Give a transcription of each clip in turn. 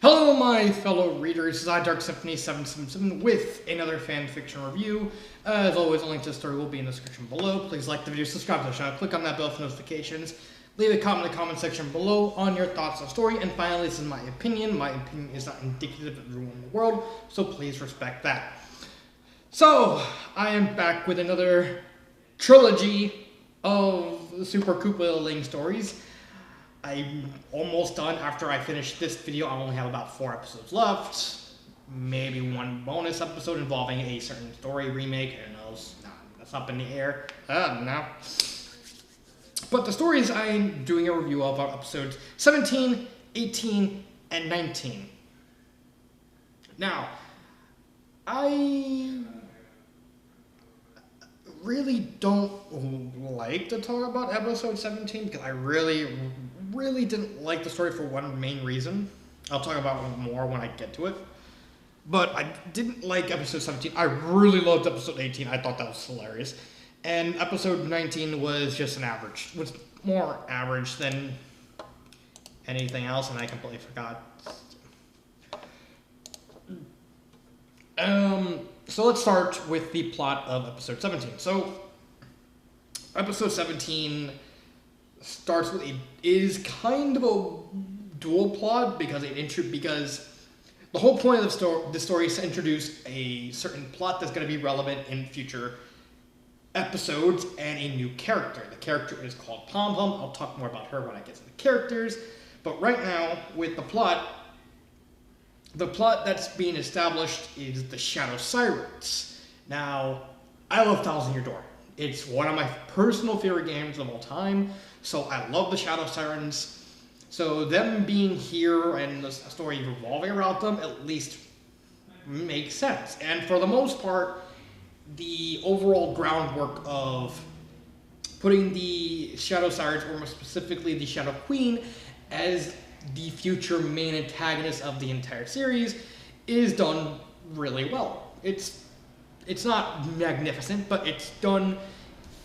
Hello, my fellow readers. This is iDarkSymphony777 with another fanfiction review. As always, a link to the story will be in the description below. Please like the video, subscribe to the channel, click on that bell for notifications. Leave a comment in the comment section below on your thoughts on the story. And finally, this is my opinion. My opinion is not indicative of everyone in the world, so please respect that. So, I am back with another trilogy of Super Koopalings stories. I'm almost done. After I finish this video, I only have about 4 episodes left. Maybe one bonus episode involving a certain story remake. Who knows? That's up in the air. I don't know. But the stories I'm doing a review of are episodes 17, 18, and 19. Now, I really don't like to talk about episode 17 because I really didn't like the story for one main reason. I'll talk about it more when I get to it. But I didn't like episode 17. I really loved episode 18. I thought that was hilarious. And episode 19 was just an average. It was more average than anything else, and I completely forgot. So let's start with the plot of episode 17. So, episode 17 starts with is kind of a dual plot because the whole point of the story is to introduce a certain plot that's going to be relevant in future episodes and a new character. The character is called Pom Pom. I'll talk more about her when I get to the characters. But right now, with the plot that's being established is the Shadow Sirens. Now, I love Thousand Year Door. It's one of my personal favorite games of all time, so I love the Shadow Sirens. So them being here and the story revolving around them at least makes sense. And for the most part, the overall groundwork of putting the Shadow Sirens, or more specifically the Shadow Queen, as the future main antagonist of the entire series is done really well. It's not magnificent, but it's done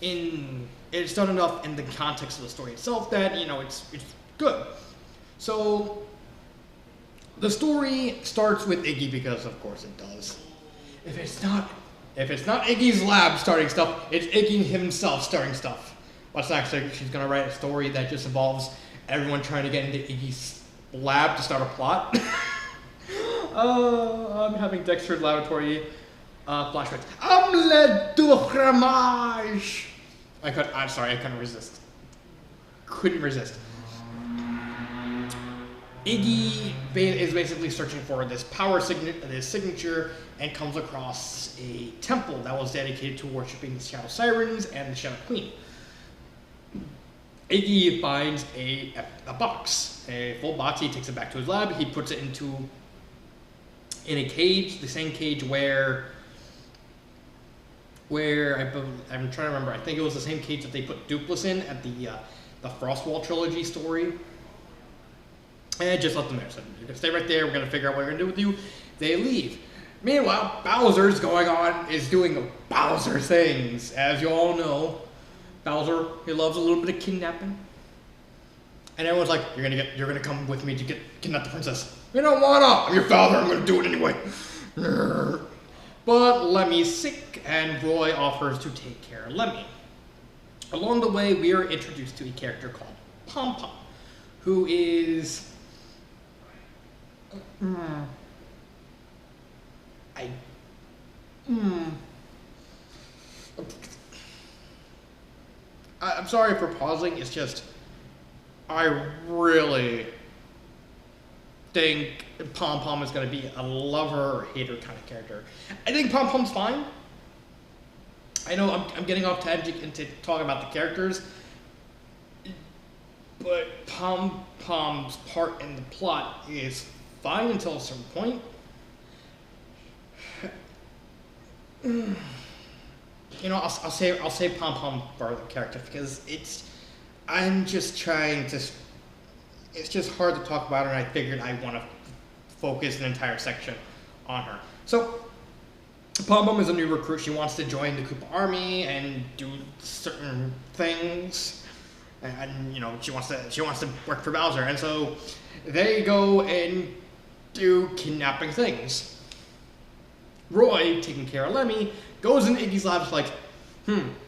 enough in the context of the story itself that, you know, it's good. So the story starts with Iggy because of course it does. If it's not Iggy's lab starting stuff, it's Iggy himself starting stuff. What's actually, she's gonna write a story that just involves everyone trying to get into Iggy's lab to start a plot. I'm having Dexter's Laboratory flashbacks. Omelette du fromage! I'm sorry, I couldn't resist. Couldn't resist. Iggy is basically searching for this this signature, and comes across a temple that was dedicated to worshiping the Shadow Sirens and the Shadow Queen. Iggy finds a box, a full box. He takes it back to his lab. He puts it in a cage, the same cage where I'm trying to remember. I think it was the same cage that they put Dupless in at the Frostwall trilogy story. And just let them there. So you're gonna stay right there. We're gonna figure out what we're gonna do with you. They leave. Meanwhile, Bowser's is doing Bowser things, as you all know. Bowser, he loves a little bit of kidnapping. And everyone's like, you're gonna come with me to kidnap the princess. You don't wanna! I'm your father, I'm gonna do it anyway. But Lemmy's sick, and Roy offers to take care of Lemmy. Along the way, we are introduced to a character called Pom Pom, who is I'm sorry for pausing. It's just I really think Pom Pom is going to be a lover or hater kind of character. I think Pom Pom's fine. I know I'm getting off tangent into talking about the characters, but Pom Pom's part in the plot is fine until a certain point. You know, I'll say Pom Pom for the character because it's just hard to talk about her, and I figured I want to focus an entire section on her. So Pom Pom is a new recruit. She wants to join the Koopa army and do certain things, and you know, she wants to work for Bowser, and so they go and do kidnapping things. Roy, taking care of Lemmy, goes in Iggy's lab like,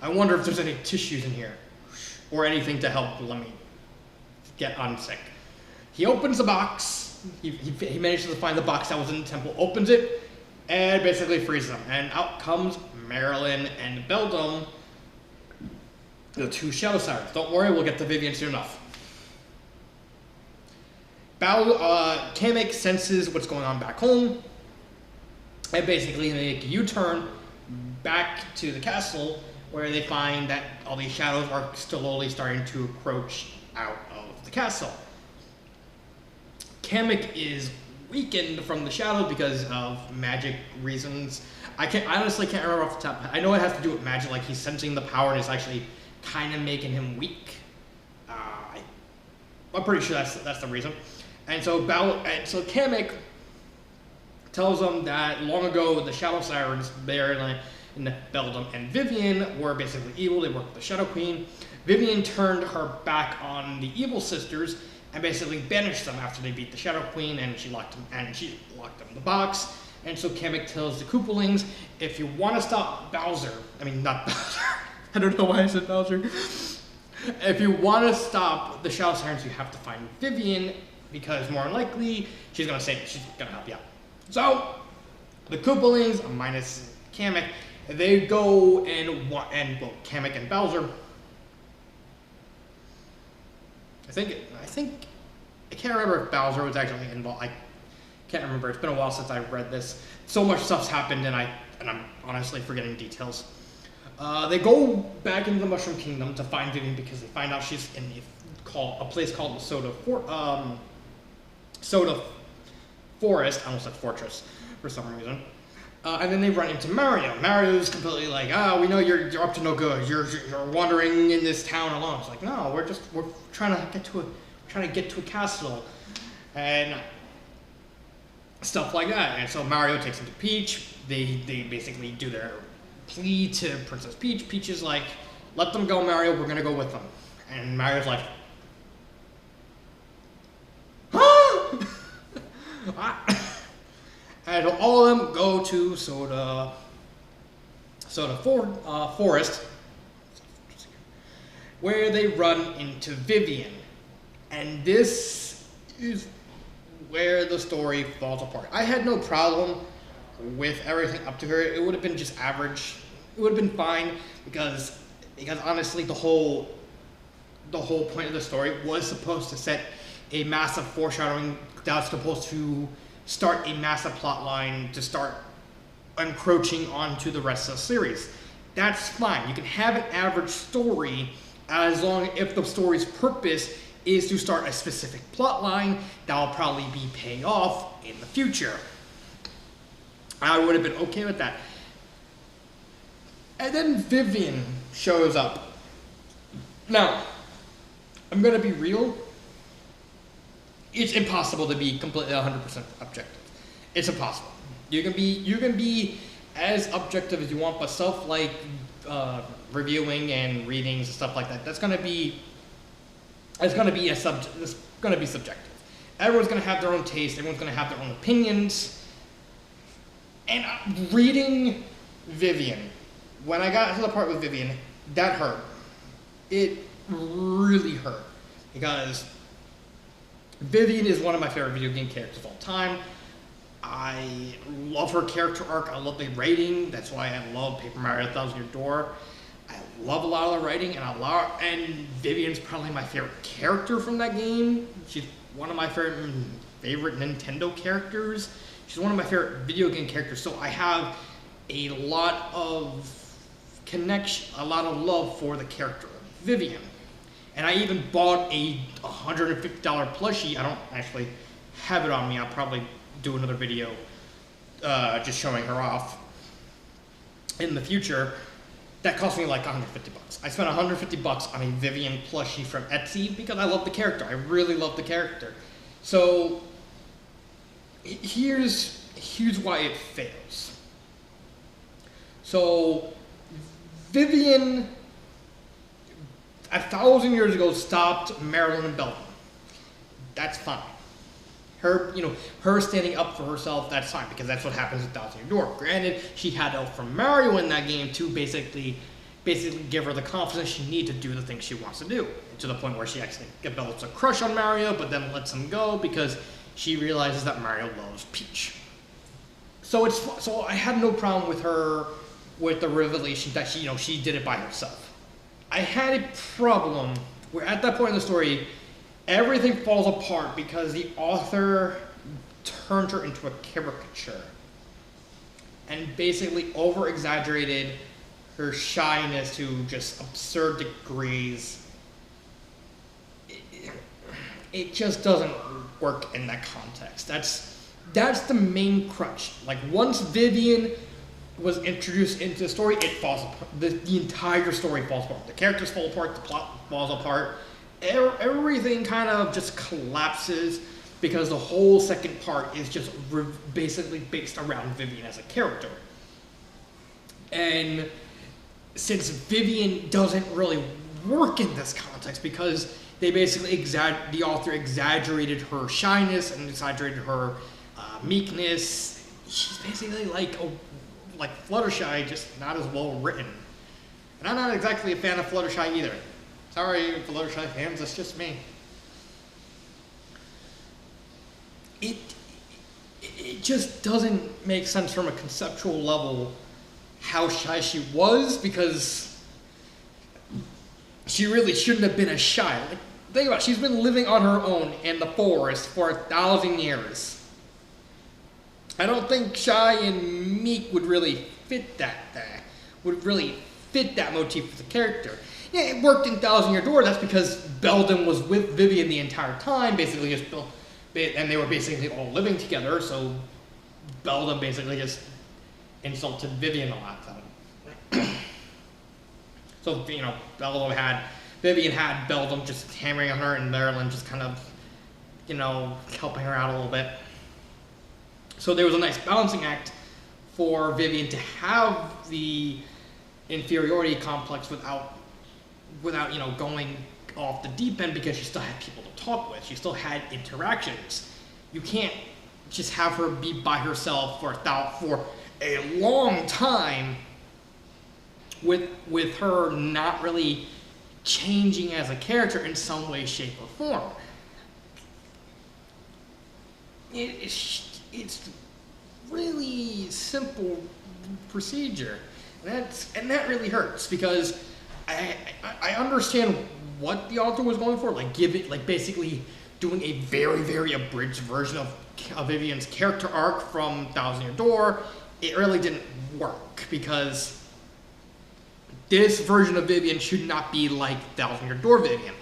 I wonder if there's any tissues in here. Or anything to help Lemmy get unsick. He opens the box. He manages to find the box that was in the temple, opens it, and basically frees them. And out comes Marilyn and Beldum, the two Shadow Sirens. Don't worry, we'll get to Vivian soon enough. Kamek senses what's going on back home, and basically they make a U-turn back to the castle, where they find that all these shadows are slowly starting to encroach out of the castle. Kamek is weakened from the shadow because of magic reasons. I honestly can't remember off the top. I know it has to do with magic, like he's sensing the power and it's actually kind of making him weak. I'm pretty sure that's the reason. And so Kamek tells them that long ago the Shadow Sirens, Marilyn, Beldum, and Vivian were basically evil. They worked with the Shadow Queen. Vivian turned her back on the evil sisters and basically banished them after they beat the Shadow Queen, and she locked them in the box. And so Kamek tells the Koopalings, if you want to stop Bowser, not Bowser, I don't know why I said Bowser. If you want to stop the Shadow Sirens, you have to find Vivian, because more than likely, she's going to save you. She's going to help you out. So, the Koopalings, minus Kamek, they go and Kamek and Bowser, I can't remember if Bowser was actually involved. I can't remember. It's been a while since I read this. So much stuff's happened, and I'm honestly forgetting details. They go back into the Mushroom Kingdom to find Vivian because they find out she's in a place called the Soda Forest. I almost said Fortress for some reason. And then they run into Mario. Mario's completely like, we know you're up to no good. You're wandering in this town alone. It's like, no, we're trying to get to a castle, and stuff like that. And so Mario takes him to Peach. They basically do their plea to Princess Peach. Peach is like, let them go, Mario. We're gonna go with them. And Mario's like, huh? And all of them go to Soda Forest, where they run into Vivian. And this is where the story falls apart. I had no problem with everything up to her. It would have been just average. It would have been fine because honestly, the whole point of the story was supposed to set a massive foreshadowing that was supposed to start a massive plot line to start encroaching onto the rest of the series. That's fine. You can have an average story as long if the story's purpose is to start a specific plot line that will probably be paying off in the future. I would have been okay with that. And then Vivian shows up. Now, I'm gonna be real. It's impossible to be completely 100% objective. It's impossible. You can be as objective as you want, but stuff like reviewing and readings and stuff like that, that's gonna be subjective. Everyone's gonna have their own taste. Everyone's gonna have their own opinions. And reading Vivian, when I got to the part with Vivian, that hurt. It really hurt because Vivian is one of my favorite video game characters of all time. I love her character arc. I love the writing. That's why I love Paper Mario Thousand Year Door. I love a lot of the writing, and Vivian's probably my favorite character from that game. She's one of my favorite Nintendo characters. She's one of my favorite video game characters. So I have a lot of connection, a lot of love for the character of Vivian. And I even bought a $150 plushie. I don't actually have it on me. I'll probably do another video just showing her off in the future. That cost me like $150. I spent $150 on a Vivian plushie from Etsy because I love the character. I really love the character. So here's why it fails. So Vivian, 1,000 years ago, stopped Marilyn and Beldum. That's fine. her standing up for herself, that's fine, because that's what happens with Thousand Year Door. Granted, she had help from Mario in that game to basically give her the confidence she needs to do the things she wants to do, to the point where she actually develops a crush on Mario, but then lets him go because she realizes that Mario loves Peach. So I had no problem with the revelation that she did it by herself. I had a problem where at that point in the story, everything falls apart because the author turned her into a caricature and basically over-exaggerated her shyness to just absurd degrees. It just doesn't work in that context. That's the main crutch. Like, once Vivian was introduced into the story, it falls apart. The entire story falls apart. The characters fall apart, the plot falls apart. Everything kind of just collapses because the whole second part is just basically based around Vivian as a character. And since Vivian doesn't really work in this context because they basically the author exaggerated her shyness and exaggerated her meekness, she's basically like Fluttershy, just not as well written. And I'm not exactly a fan of Fluttershy either. Sorry, Fluttershy fans, that's just me. It just doesn't make sense from a conceptual level how shy she was, because she really shouldn't have been as shy. Like, think about it, she's been living on her own in the forest for 1,000 years. I don't think shy and meek would really fit that motif for the character. Yeah, it worked in Thousand Year Door. That's because Beldam was with Vivian the entire time, basically just and they were basically all living together. So Beldam basically just insulted Vivian a lot of time. So Vivian had Beldam just hammering on her, and Marilyn just kind of helping her out a little bit. So there was a nice balancing act for Vivian to have the inferiority complex without going off the deep end, because she still had people to talk with. She still had interactions. You can't just have her be by herself for a long time with her not really changing as a character in some way, shape, or form. It's really simple procedure, and that really hurts, because I understand what the author was going for, basically doing a very, very abridged version of Vivian's character arc from Thousand Year Door. It really didn't work, because this version of Vivian should not be like Thousand Year Door Vivian.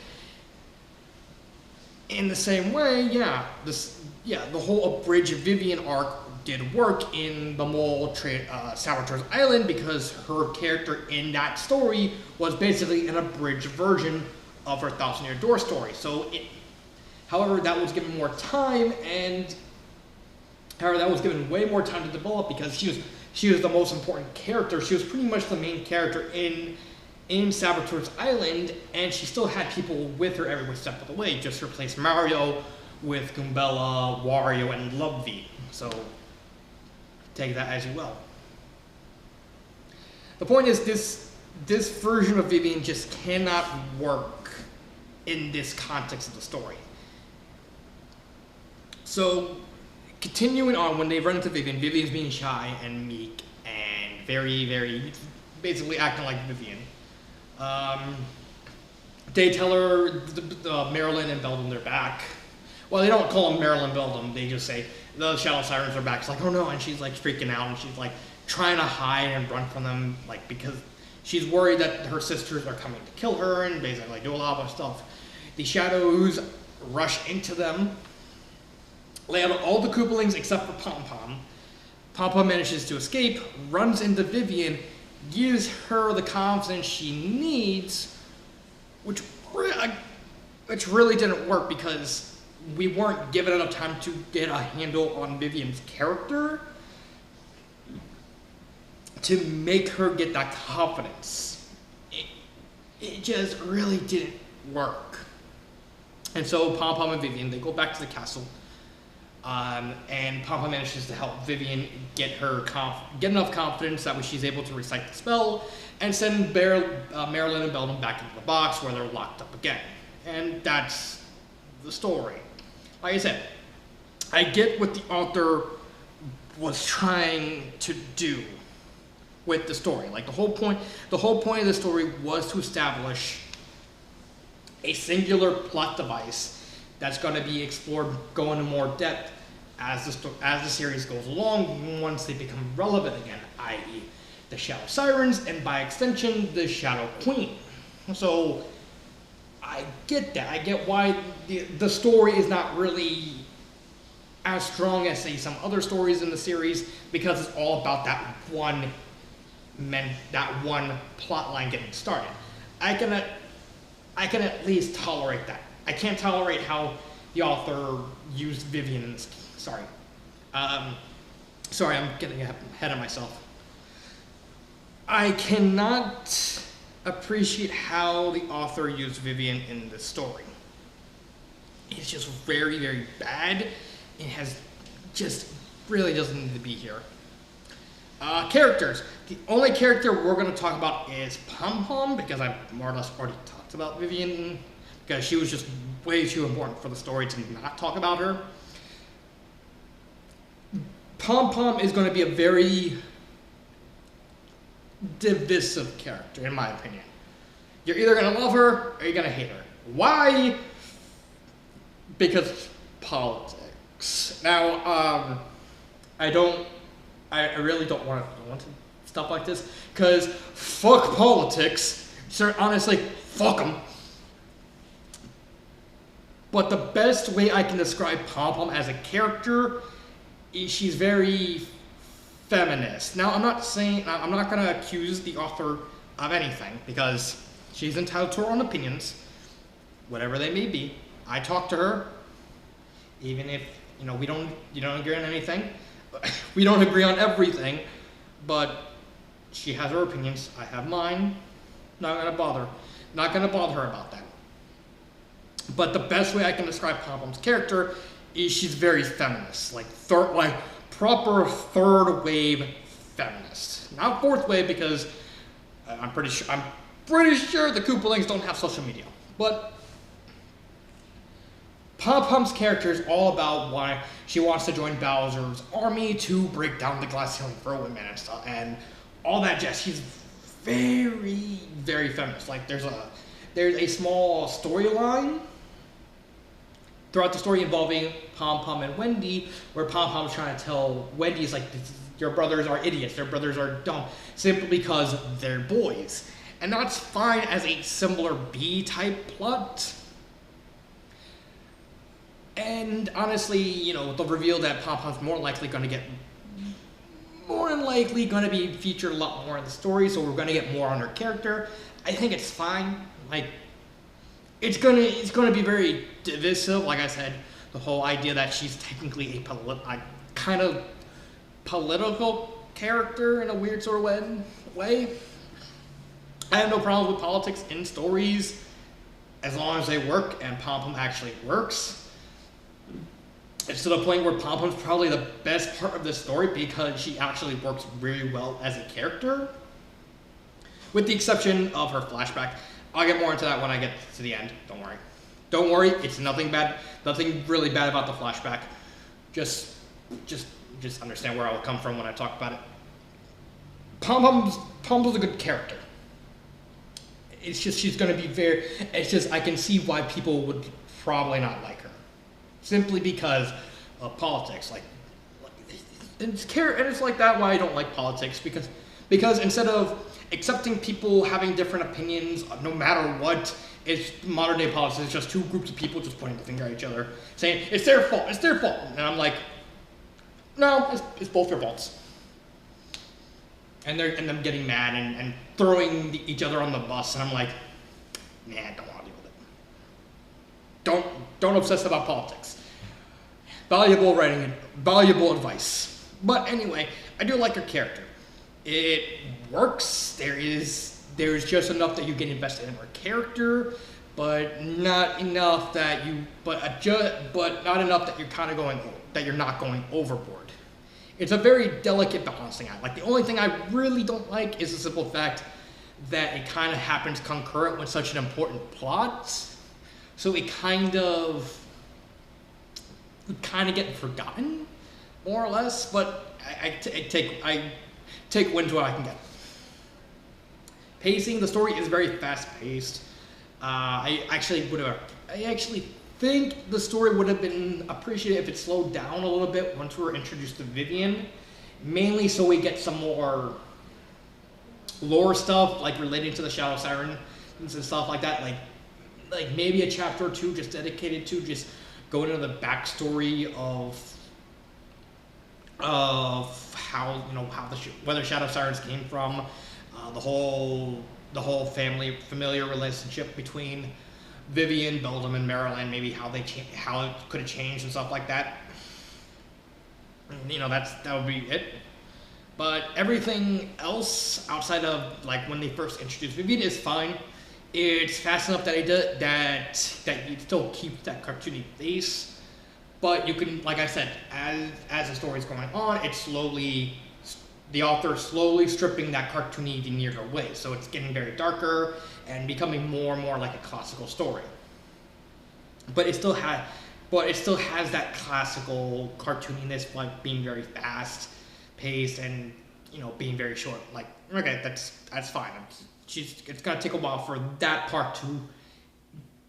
In the same way, the whole abridged Vivian arc did work in the mole Saboteur's Island, because her character in that story was basically an abridged version of her Thousand Year Door story. However, that was given more time, that was given way more time to develop, because she was the most important character. She was pretty much the main character in Saboteur's Island, and she still had people with her every step of the way. Just replace Mario with Goombella, Wario, and Lubvi. So take that as you will. The point is, this version of Vivian just cannot work in this context of the story. So continuing on, when they run into Vivian's being shy and meek and very, very basically acting like Vivian. They tell her Marilyn and Beldam they're back. Well, they don't call them Marilyn and Beldam. They just say the Shadow Sirens are back. It's like, oh no, and she's like freaking out, and she's like trying to hide and run from them, like, because she's worried that her sisters are coming to kill her and basically do a lot of stuff. The Shadows rush into them, lay out all the Koopalings except for Pom Pom. Pom Pom manages to escape, runs into Vivian, gives her the confidence she needs, which really didn't work, because we weren't given enough time to get a handle on Vivian's character to make her get that confidence. It just really didn't work. And so Pom Pom and Vivian, they go back to the castle. And Pom-Pom manages to help Vivian get enough confidence that way she's able to recite the spell and send Marilyn and Belden back into the box where they're locked up again. And that's the story. Like I said, I get what the author was trying to do with the story. Like the whole point of the story was to establish a singular plot device that's going to be explored, go into more depth as the series goes along, once they become relevant again, i.e. the Shadow Sirens, and by extension, the Shadow Queen. So, I get that. I get why the story is not really as strong as, say, some other stories in the series, because it's all about that one plot line getting started. I can at least tolerate that. I can't tolerate how the author used Vivian in this. Sorry, I'm getting ahead of myself. I cannot appreciate how the author used Vivian in this story. It's just very, very bad. It has just really doesn't need to be here. Characters. The only character we're going to talk about is Pom-Pom, because I more or less already talked about Vivian, because she was just way too important for the story to not talk about her. Pom-Pom is going to be a very divisive character, in my opinion. You're either going to love her, or you're going to hate her. Why? Because politics. Now, I really don't want to go into stuff like this, because fuck politics. Sir, honestly, fuck them. But the best way I can describe Pom-Pom as a character is she's very feminist. Now, I'm not going to accuse the author of anything, because she's entitled to her own opinions, whatever they may be. I talk to her, even if, you don't agree on anything. We don't agree on everything, but she has her opinions. I have mine. Not gonna bother her about that. But the best way I can describe Pom-Pom's character is she's very feminist, like proper third wave feminist. Not fourth wave, because I'm pretty sure the Koopalings don't have social media. But Pom-Pom's character is all about why she wants to join Bowser's army to break down the glass ceiling for women and stuff, and all that jazz. She's very, very feminist. Like there's a small storyline throughout the story involving Pom-Pom and Wendy, where Pom-Pom's trying to tell Wendy's like, your brothers are idiots, their brothers are dumb, simply because they're boys. And that's fine as a similar B-type plot. And honestly, the reveal that Pom-Pom's more than likely going to be featured a lot more in the story, so we're going to get more on her character. I think it's fine. Like, it's gonna be very divisive. Like I said, the whole idea that she's technically a kind of political character in a weird sort of way. I have no problem with politics in stories as long as they work and Pom-Pom actually works. It's to the point where Pom-Pom's probably the best part of the story because she actually works really well as a character. With the exception of her flashback. I'll get more into that when I get to the end. Don't worry. Don't worry, it's nothing bad. Nothing really bad about the flashback. Just understand where I will come from when I talk about it. Pom-Pom's a good character. It's just she's going to be I can see why people would probably not like her. Simply because of politics. It's like that why I don't like politics, because instead of accepting people having different opinions no matter what, it's modern day politics. It's just two groups of people just pointing the finger at each other, saying it's their fault, and I'm like, no, it's both your faults. And them getting mad and throwing each other on the bus, and I'm like, nah, I don't want to deal with it. Don't obsess about politics. Valuable writing, valuable advice. But anyway, I do like her character. It works. There's just enough that you get invested in her character, but not enough that you, but not enough that you're kind of going, that you're not going overboard. It's a very delicate balancing act. Like, the only thing I really don't like is the simple fact that it kind of happens concurrent with such an important plot, so it kind of get forgotten, more or less. But I take wins what I can get. Pacing, the story is very fast paced. I actually think the story would have been appreciated if it slowed down a little bit once we were introduced to Vivian, mainly so we get some more lore stuff, like relating to the Shadow Siren and stuff like that. Like maybe a chapter or two just dedicated to just going into the backstory of how, where the Shadow Sirens came from, the whole familiar relationship between Vivian, Beldam, and Marilyn, maybe how it could have changed and stuff like that. That would be it. But everything else outside of like when they first introduced Vivian is fine. It's fast enough that that you still keep that cartoony face, but you can, like I said, as the story's going on, the author slowly stripping that cartoony veneer away, so it's getting very darker and becoming more and more like a classical story. But it still has that classical cartooniness, like being very fast paced and being very short. Like, okay, that's fine. It's gonna take a while for that part to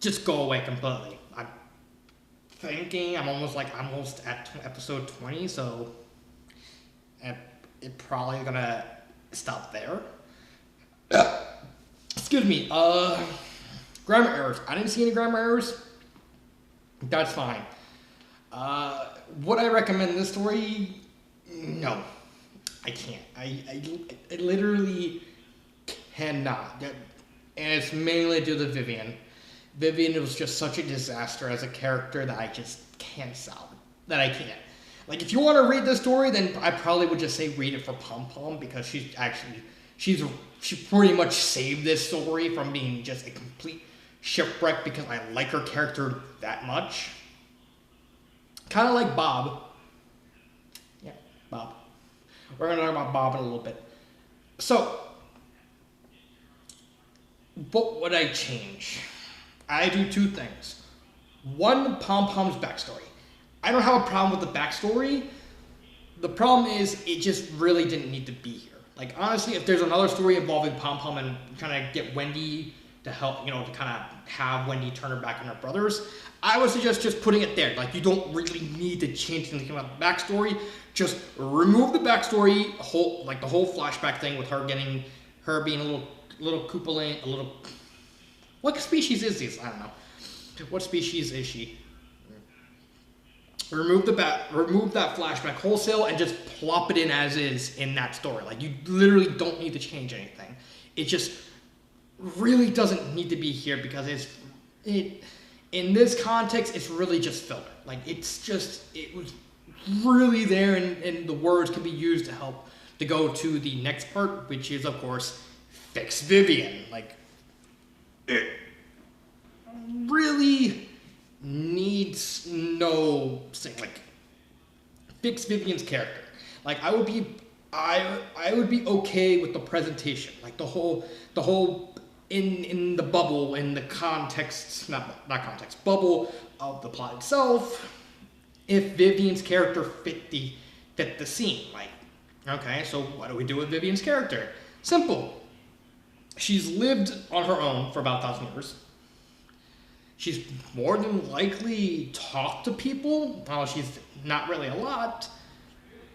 just go away completely. I'm thinking I'm almost at episode 20, so it's probably gonna stop there. Excuse me. Grammar errors. I didn't see any grammar errors. That's fine. Would I recommend this story? No, I can't. I literally cannot. And it's mainly due to Vivian. Vivian was just such a disaster as a character that I just can't salvage. That I can't. Like, if you want to read this story, then I probably would just say read it for Pom Pom, because she pretty much saved this story from being just a complete shipwreck, because I like her character that much. Kind of like Bob. Yeah, Bob. We're going to talk about Bob in a little bit. So, what would I change? I do two things. One, Pom Pom's backstory. I don't have a problem with the backstory. The problem is it just really didn't need to be here. Like, honestly, if there's another story involving Pom Pom and kind of get Wendy to help, to kind of have Wendy turn her back on her brothers, I would suggest just putting it there. Like, you don't really need to change anything about the backstory. Just remove the backstory, the whole flashback thing with her being a little Koopaling, what species is this? I don't know. What species is she? Remove that flashback wholesale and just plop it in as is in that story. Like, you literally don't need to change anything. It just really doesn't need to be here, because in this context, it's really just filler. Like, it was really there, and the words can be used to help to go to the next part, which is, of course, fix Vivian. Like, it really needs no thing. Like, fix Vivian's character. Like, I would be okay with the presentation, like the whole in the bubble, in the context, not context, bubble of the plot itself, if Vivian's character fit the scene. Like, okay, so what do we do with Vivian's character? Simple. She's lived on her own for about 1,000 years. She's more than likely talked to people. Well, she's not really a lot,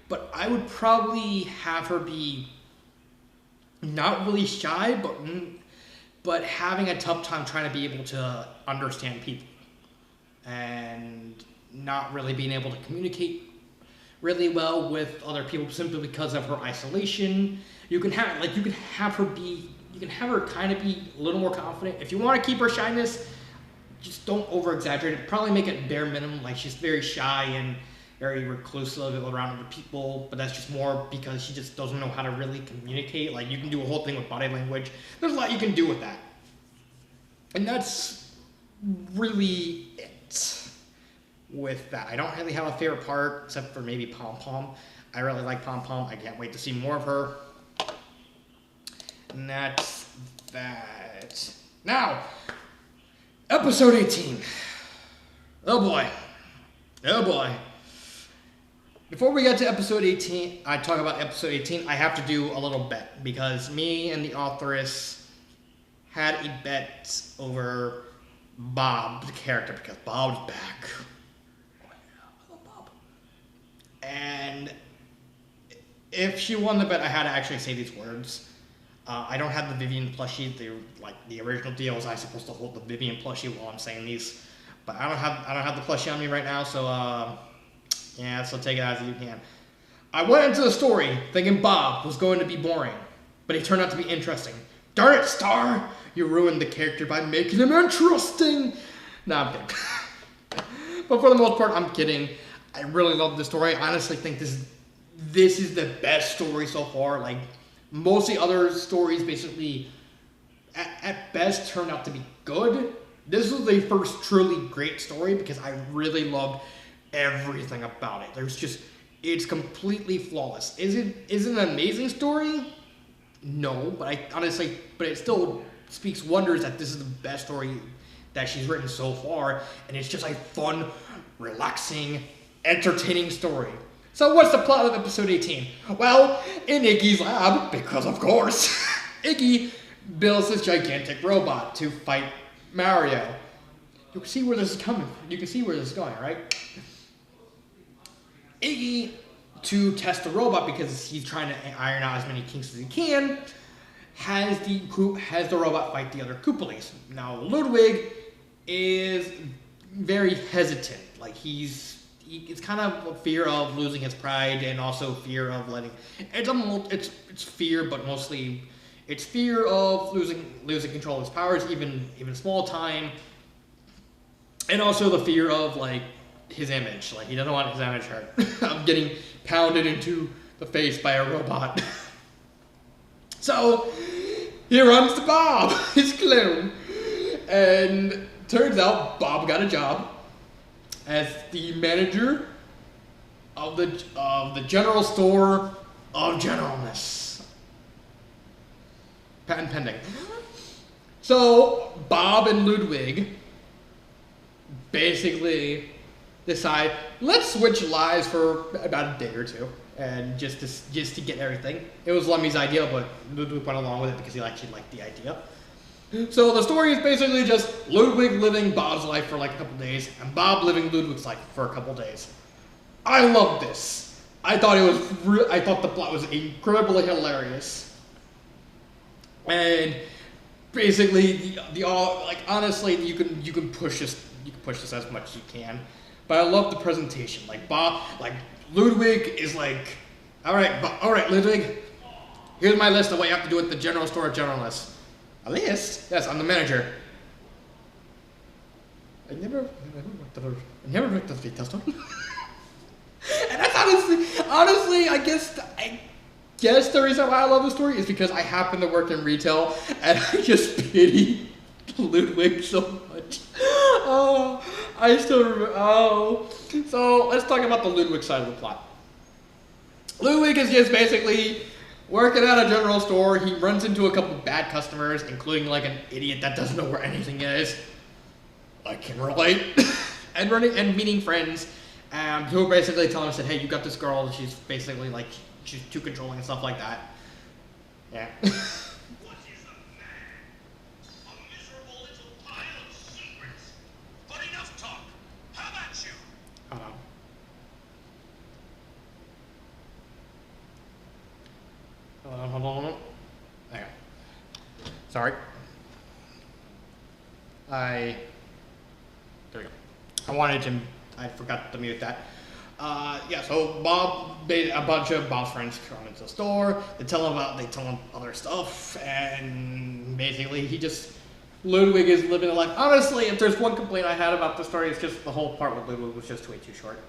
but I would probably have her be not really shy, but having a tough time trying to be able to understand people, and not really being able to communicate really well with other people simply because of her isolation. You can have her kind of be a little more confident. If you want to keep her shyness, just don't over-exaggerate it. Probably make it bare minimum. Like, she's very shy and very reclusive around other people, but that's just more because she just doesn't know how to really communicate. Like, you can do a whole thing with body language. There's a lot you can do with that. And that's really it with that. I don't really have a favorite part except for maybe Pom Pom. I really like Pom Pom. I can't wait to see more of her. And that's that. Now, episode 18. Oh boy. Oh boy. Before we get to episode 18, I talk about episode 18, I have to do a little bet because me and the authoress had a bet over Bob, the character, because Bob's back. Oh yeah, I love Bob. And if she won the bet, I had to actually say these words. I don't have the Vivian plushie. The original deal was I was supposed to hold the Vivian plushie while I'm saying these, but I don't have the plushie on me right now, so yeah, so take it as you can. I went into the story thinking Bob was going to be boring, but he turned out to be interesting. Darn it, Star! You ruined the character by making him interesting! Nah, I'm kidding. But for the most part, I'm kidding. I really love the story. I honestly think this is the best story so far. Like, most of the other stories basically, at best, turned out to be good. This was the first truly great story because I really loved everything about it. It's completely flawless. Is it an amazing story? No, but it still speaks wonders that this is the best story that she's written so far, and it's just a fun, relaxing, entertaining story. So what's the plot of episode 18? Well, in Iggy's lab, because of course, Iggy builds this gigantic robot to fight Mario. You can see where this is coming. You can see where this is going, right? Iggy, to test the robot because he's trying to iron out as many kinks as he can, has the robot fight the other Koopalings. Now Ludwig is very hesitant. Like it's kind of a fear of losing his pride and also fear of it's fear, but mostly it's fear of losing control of his powers, even small time, and also the fear of like his image. Like he doesn't want his image hurt. I'm getting pounded into the face by a robot. So he runs to Bob, his clone, and turns out Bob got a job as the manager of the general store of generalness. Patent pending. So Bob and Ludwig basically decide, let's switch lives for about a day or two, and just to get everything. It was Lemmy's idea, but Ludwig went along with it because he actually liked the idea. So the story is basically just Ludwig living Bob's life for like a couple days, and Bob living Ludwig's life for a couple days. I love this. I thought the plot was incredibly hilarious, and basically honestly you can push this as much as you can. But I love the presentation. Like Ludwig is like, all right, Ludwig, here's my list of what you have to do at the general store of generalness. A list? Yes, I'm the manager. I never worked at a retail store. And that's honestly, I guess the reason why I love the story is because I happen to work in retail, and I just pity Ludwig so much. Oh, I still remember. Oh, so let's talk about the Ludwig side of the plot. Ludwig is just basically working at a general store. He runs into a couple bad customers, including like an idiot that doesn't know where anything is. I can relate. and meeting friends who basically tell him, hey, you got this girl, and she's basically like, she's too controlling and stuff like that. Yeah. What is a man? A miserable little pile of secrets. But enough talk. How about you? Hold on. There. Sorry. There we go. I forgot to mute that. Yeah, so a bunch of Bob's friends come into the store. They tell him other stuff, and basically Ludwig is living a life. Honestly, if there's one complaint I had about the story, it's just the whole part with Ludwig was just way too short.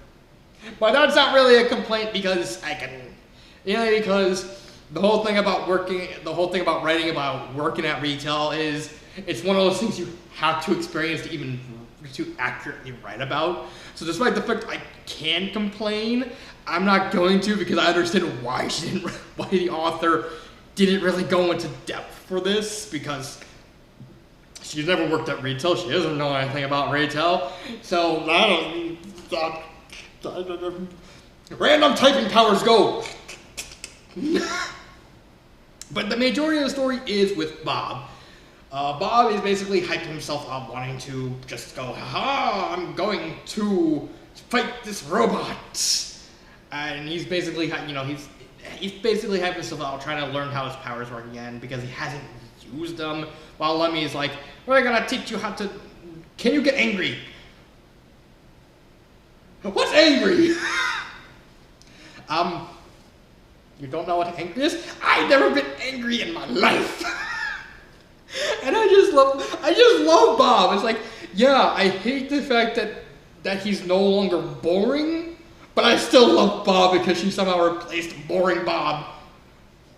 But that's not really a complaint because because the whole thing about writing about working at retail is It's one of those things you have to experience to even to accurately write about. So despite the fact I can complain, I'm not going to, because I understand why why the author didn't really go into depth for this, because she's never worked at retail. She doesn't know anything about retail. So I don't. Random typing powers go. But the majority of the story is with Bob. Bob is basically hyping himself up, wanting to just go, haha, I'm going to fight this robot. And he's basically, he's basically hyping himself out, trying to learn how his powers work again, because he hasn't used them. While Lemmy is like, we're gonna teach you how to, can you get angry? What's angry? You don't know what angry is? I've never been angry in my life. And I just love Bob. It's like, yeah, I hate the fact that he's no longer boring, but I still love Bob because she somehow replaced boring Bob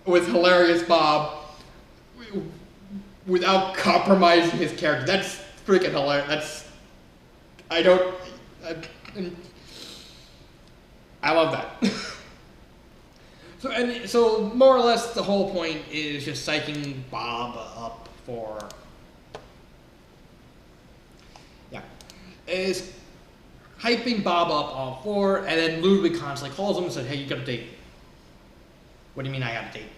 with hilarious Bob without compromising his character. That's freaking hilarious. I love that. So more or less the whole point is just psyching Bob up for, is hyping Bob up all for, and then Ludwig constantly calls him and says, hey, you got a date. What do you mean I got a date?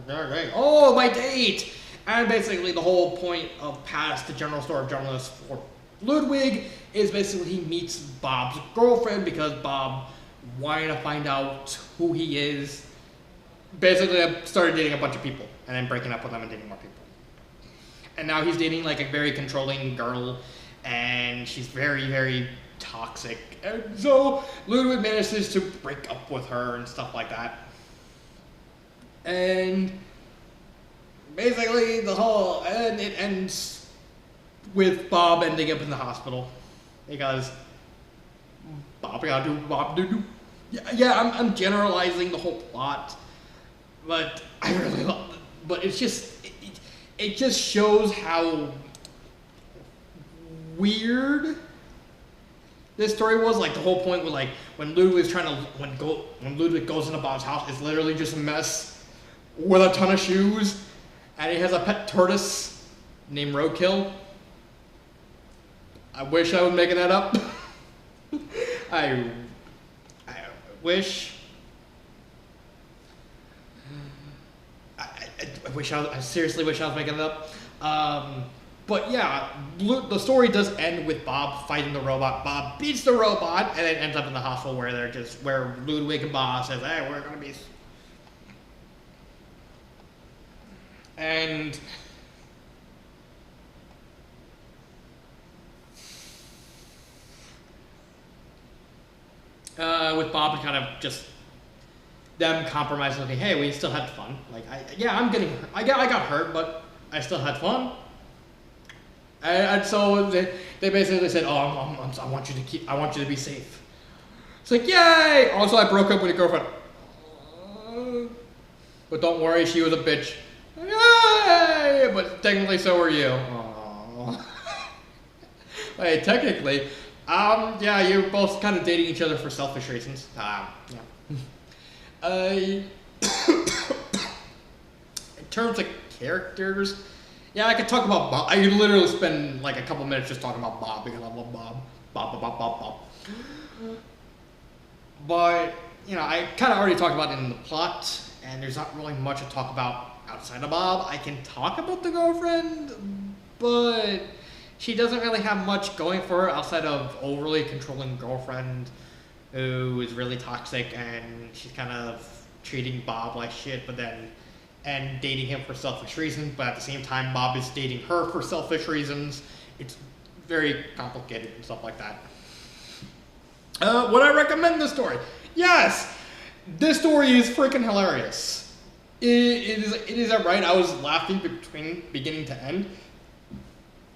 Yeah, oh, my date! And basically the whole point of Past the General Store of Journalists for Ludwig is basically he meets Bob's girlfriend because Bob wanted to find out who he is. Basically, I started dating a bunch of people and then breaking up with them and dating more people. And now he's dating like a very controlling girl, and she's very, very toxic. And so Ludwig manages to break up with her and stuff like that. And basically and it ends with Bob ending up in the hospital because Bob gotta do Bob do. Yeah, I'm generalizing the whole plot. But I really love it. But it's just, it just shows how weird this story was. Like the whole point was like when Ludwig is when Ludwig goes into Bob's house, it's literally just a mess with a ton of shoes, and he has a pet tortoise named Roadkill. I wish I was making that up. I wish. I seriously wish I was making it up. But yeah, the story does end with Bob fighting the robot. Bob beats the robot, and then ends up in the hospital where Ludwig and Bob says, hey, we're gonna be. And with Bob kind of just them compromising, like, hey, we still had fun. Like, I got hurt, but I still had fun. And so they basically said, oh, I want you to be safe. It's like, yay! Also, I broke up with your girlfriend. But don't worry, she was a bitch. Yay! But technically, so were you. Hey, technically, yeah, you're both kind of dating each other for selfish reasons. Yeah. In terms of characters, yeah, I could talk about Bob. I could literally spend like a couple minutes just talking about Bob because I love Bob. Bob. But, I kind of already talked about it in the plot, and there's not really much to talk about outside of Bob. I can talk about the girlfriend, but she doesn't really have much going for her outside of overly controlling girlfriend who is really toxic, and she's kind of treating Bob like shit, and dating him for selfish reasons, but at the same time, Bob is dating her for selfish reasons. It's very complicated and stuff like that. Would I recommend this story? Yes! This story is freaking hilarious. It is right. I was laughing between beginning to end.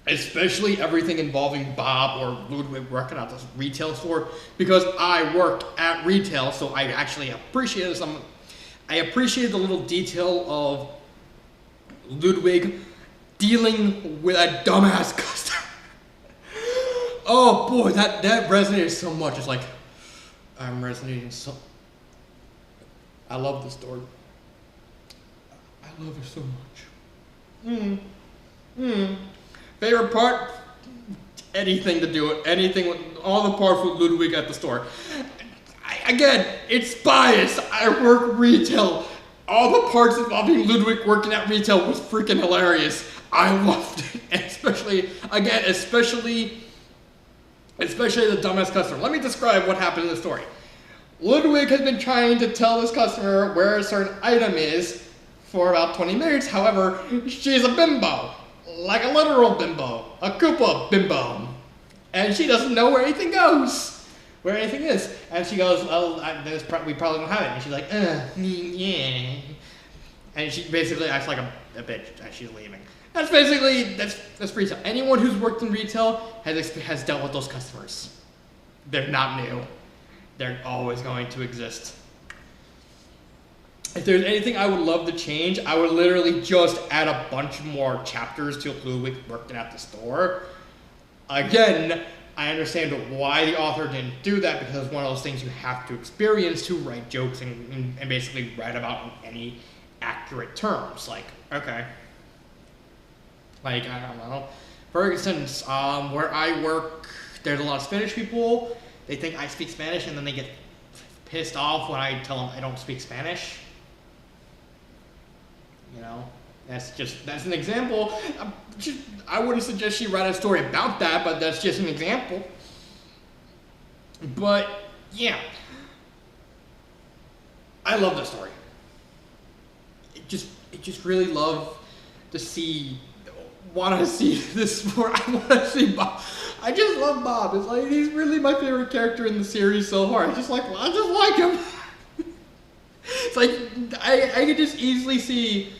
Especially everything involving Bob or Ludwig working at this retail store, because I work at retail, so I actually appreciated I appreciated the little detail of Ludwig dealing with a dumbass customer. Oh boy, that resonated so much. It's like, I'm resonating so. I love this story. I love it so much. Favorite part? Anything to do it. Anything with all the parts with Ludwig at the store. Again, it's biased. I work retail. All the parts involving Ludwig working at retail was freaking hilarious. I loved it, especially the dumbass customer. Let me describe what happened in the story. Ludwig has been trying to tell this customer where a certain item is for about 20 minutes. However, she's a bimbo, like a literal bimbo, a Koopa bimbo, and she doesn't know where anything goes, where anything is. And she goes, "Well, we probably don't have it." And she's like, yeah. And she basically acts like a bitch as she's leaving. That's basically that's retail. Anyone who's worked in retail has dealt with those customers. They're not new. They're always going to exist. If there's anything I would love to change, I would literally just add a bunch more chapters to Ludwig working at the store. Again, I understand why the author didn't do that, because it's one of those things you have to experience to write jokes and basically write about in any accurate terms. Like, okay. Like, I don't know. For instance, where I work, there's a lot of Spanish people. They think I speak Spanish, and then they get pissed off when I tell them I don't speak Spanish. You know, that's an example. I wouldn't suggest she write a story about that, but that's just an example. But yeah, I love this story. It just really love to see. Want to see this more. I want to see Bob. I just love Bob. It's like he's really my favorite character in the series so far. I just like him. It's like I could just easily see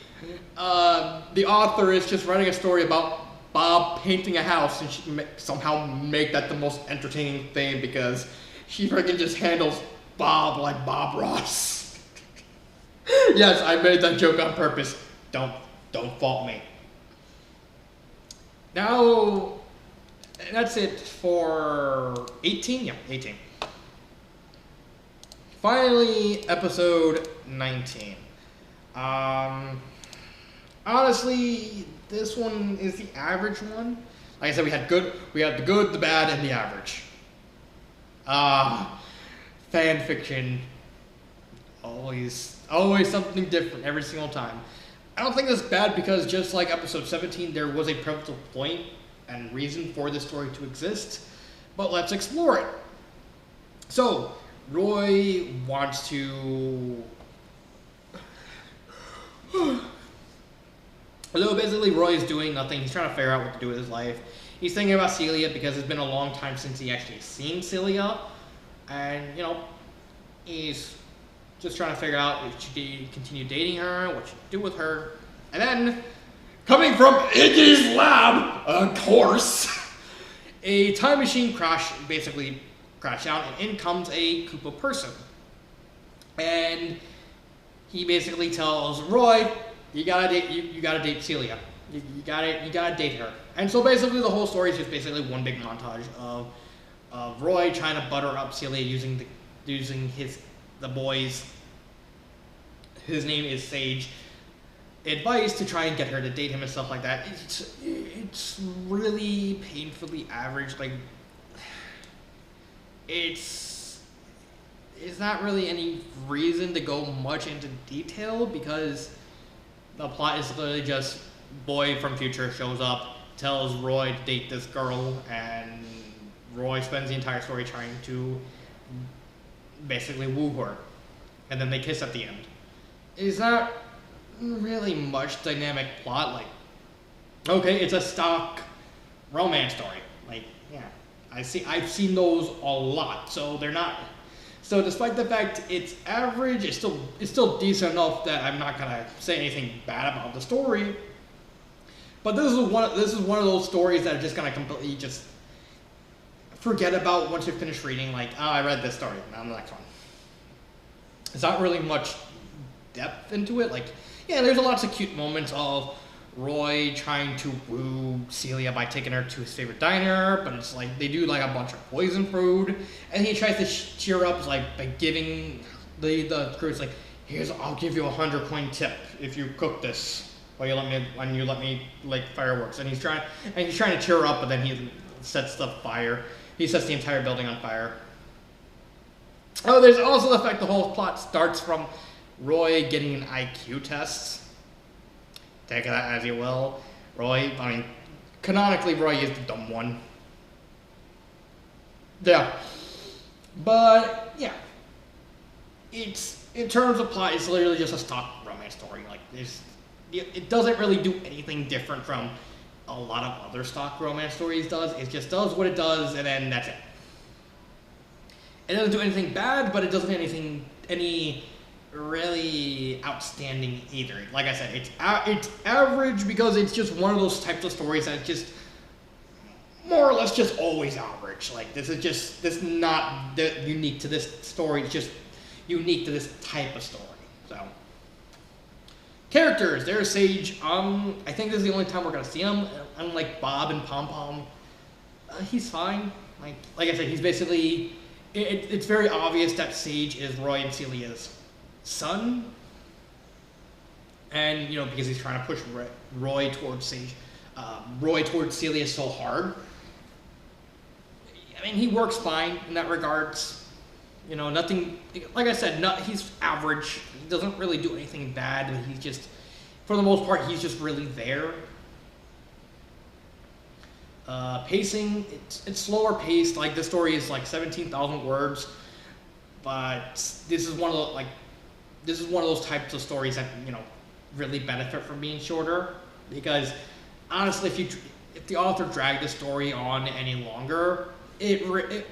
the author is just writing a story about Bob painting a house, and she can somehow make that the most entertaining thing because she freaking just handles Bob like Bob Ross. Yes, I made that joke on purpose. Don't fault me. Now, that's it for 18? Yeah, 18. Finally, episode 19. Honestly, this one is the average one. Like I said, we had the good, the bad, and the average. Fan fiction. Always something different every single time. I don't think that's bad because just like episode 17, there was a pivotal point and reason for this story to exist. But let's explore it. So, Roy wants to... Although basically Roy is doing nothing, he's trying to figure out what to do with his life. He's thinking about Celia because it's been a long time since he actually seen Celia. And, you know, he's just trying to figure out if she continue dating her, what she do with her. And then, coming from Iggy's lab, of course, a time machine basically crashed out, and in comes a Koopa person. And he basically tells Roy, you gotta date Celia. You gotta date her. And so basically the whole story is just basically one big montage of Roy trying to butter up Celia using the boys, his name is Sage, advice to try and get her to date him and stuff like that. It's really painfully average. Like, it's not really any reason to go much into detail because the plot is literally just boy from future shows up, tells Roy to date this girl, and Roy spends the entire story trying to basically woo her. And then they kiss at the end. It's not really much dynamic plot. Like, okay, it's a stock romance story. Like, yeah, I've seen those a lot. So they're not. So despite the fact it's average, it's still decent enough that I'm not gonna say anything bad about the story. But this is one of those stories that are just gonna completely just forget about once you finish reading. Like, oh, I read this story. Now the next one. There's not really much depth into it. Like, yeah, there's lots of cute moments of Roy trying to woo Celia by taking her to his favorite diner, but it's like they do like a bunch of poison food, and he tries to cheer up like by giving the crew's like, here's, I'll give you a 100-coin tip if you cook this. When you let me like fireworks, and he's trying to cheer her up, but then he sets the fire. He sets the entire building on fire. Oh, there's also the fact the whole plot starts from Roy getting an IQ test. Take that as you will. Roy, I mean, canonically, Roy is the dumb one. Yeah, but yeah, it's in terms of plot, it's literally just a stock romance story. Like it doesn't really do anything different from a lot of other stock romance stories does. It just does what it does, and then that's it. It doesn't do anything bad, but it doesn't do any really outstanding either. Like I said, it's average because it's just one of those types of stories that's just more or less just always average. Like this is not unique to this story. It's just unique to this type of story. So characters, there's Sage. I think this is the only time we're gonna see him. Unlike Bob and Pom Pom, he's fine. Like I said, he's basically. It's very obvious that Sage is Roy and Celia's son, and because he's trying to push Roy towards Celia so hard. I mean, he works fine in that regards. Nothing. Like I said, he's average. He doesn't really do anything bad, but he's just, for the most part, he's just really there. Pacing, it's slower paced. Like, the story is like 17,000 words, but this is one of those types of stories that really benefit from being shorter. Because honestly, if the author dragged the story on any longer, it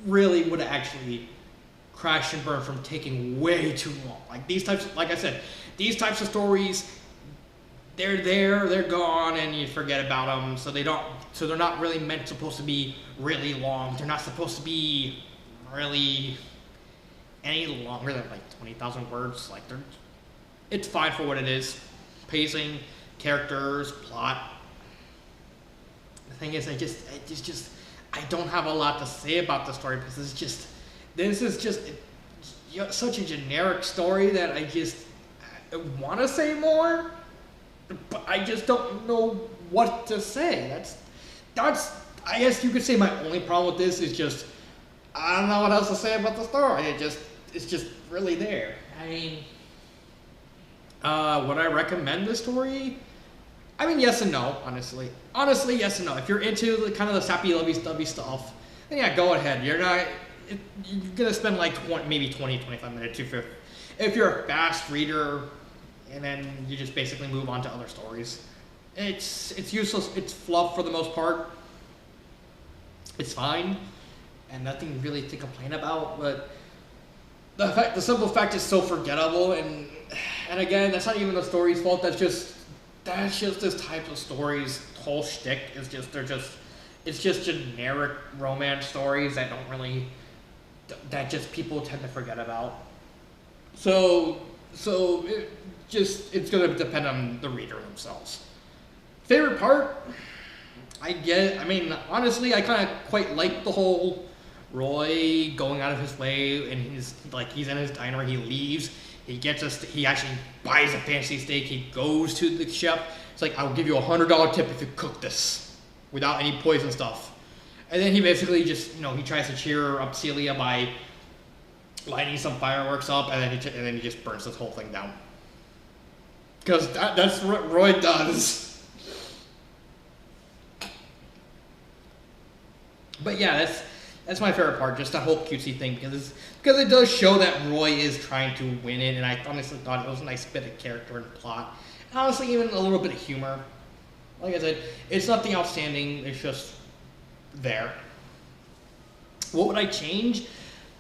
really would actually crash and burn from taking way too long. Like I said, these types of stories, they're gone, and you forget about them. So they're not really supposed to be really long. They're not supposed to be really any longer than like 20,000 words. Like it's fine for what it is. Pacing, characters, plot. The thing is, I don't have a lot to say about the story because this is just such a generic story that I want to say more, but I just don't know what to say. That's I guess you could say my only problem with this is just I don't know what else to say about the story. It's just really there. I mean, would I recommend this story? I mean, yes and no, honestly. Honestly, yes and no. If you're into the kind of the sappy, lovey-dovey stuff, then yeah, go ahead. You're gonna spend like 25 minutes if you're a fast reader, and then you just basically move on to other stories. It's useless. It's fluff for the most part. It's fine, and nothing really to complain about. But the simple fact is so forgettable, and again, that's not even the story's fault. That's just this type of story's whole shtick. It's just generic romance stories that just people tend to forget about. So it's gonna depend on the reader themselves. Favorite part? I mean, honestly, I kind of quite like the whole Roy going out of his way, and he's in his diner, he leaves, he actually buys a fancy steak, he goes to the chef, it's like, I'll give you a $100 tip if you cook this without any poison stuff. And then he basically just, he tries to cheer up Celia by lighting some fireworks up, and then he just burns this whole thing down. Because that's what Roy does. But yeah, that's my favorite part, just that whole cutesy thing, because it does show that Roy is trying to win it, and I honestly thought it was a nice bit of character and plot. And honestly, even a little bit of humor. Like I said, it's nothing outstanding, it's just there. What would I change?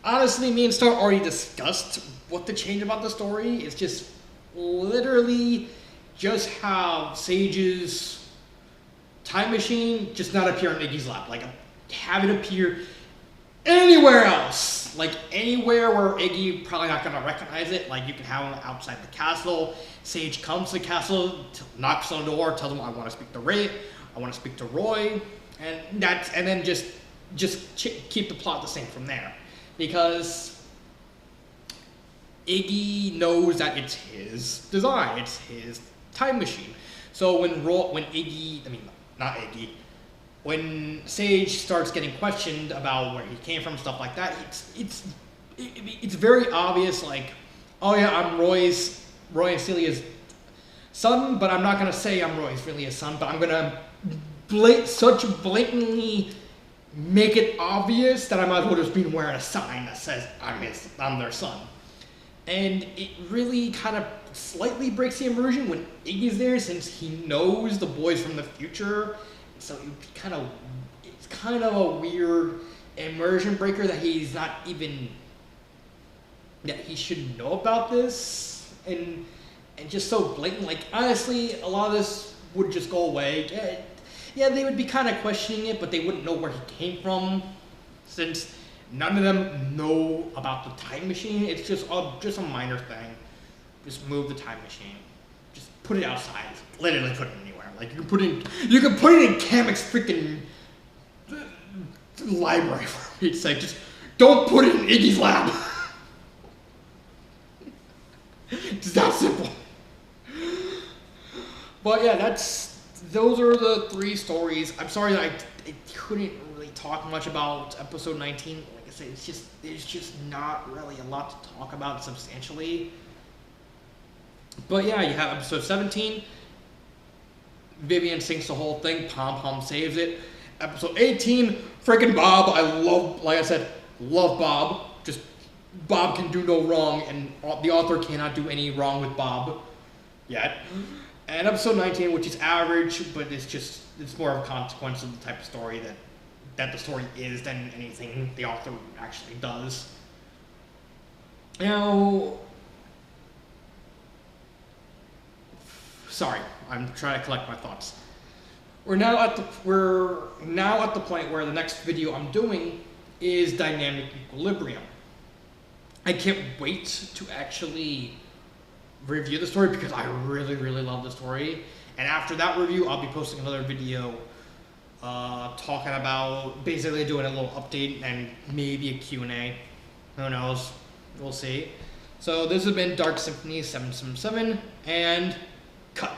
Honestly, me and Star already discussed what to change about the story. It's just literally just have Sage's time machine just not appear in Iggy's lap. Like, have it appear anywhere else. like anywhere where Iggy probably not gonna recognize it. Like you can have him outside the castle. Sage comes to the castle, knocks on the door, tells him, "I want to speak to Ray. I want to speak to Roy," and then just keep the plot the same from there, because Iggy knows that it's his design, it's his time machine. So when Sage starts getting questioned about where he came from, stuff like that, it's very obvious. Like, oh yeah, I'm Roy and Celia's son, but I'm not gonna say I'm Roy and Celia's son. But I'm gonna blatantly make it obvious that I might as well just be wearing a sign that says I'm their son. And it really kind of slightly breaks the immersion when Iggy's there, since he knows the boys from the future. So it's kind of a weird immersion breaker that he's not even, that he should know about this, and just so blatant. Like, honestly, a lot of this would just go away. Yeah, they would be kind of questioning it, but they wouldn't know where he came from, since none of them know about the time machine. It's just a minor thing. Just move the time machine. Just put it outside. Literally put it anywhere. Like you can put it in Kamek's freaking library. It's like, just don't put it in Iggy's lab. It's that simple. But yeah, those are the 3 stories. I'm sorry that I couldn't really talk much about episode 19. Like I said, there's just not really a lot to talk about substantially. But yeah, you have episode 17. Vivian sinks the whole thing. Pom Pom saves it. Episode 18, freaking Bob. Like I said, love Bob. Just Bob can do no wrong, and the author cannot do any wrong with Bob yet. And episode 19, which is average, but it's more of a consequence of the type of story that the story is than anything the author actually does. Now, sorry, I'm trying to collect my thoughts. We're now at the point where the next video I'm doing is Dynamic Equilibrium. I can't wait to actually review the story, because I really, really love the story. And after that review, I'll be posting another video talking about, basically doing a little update and maybe a Q&A. Who knows? We'll see. So this has been Dark Symphony 777, and cut.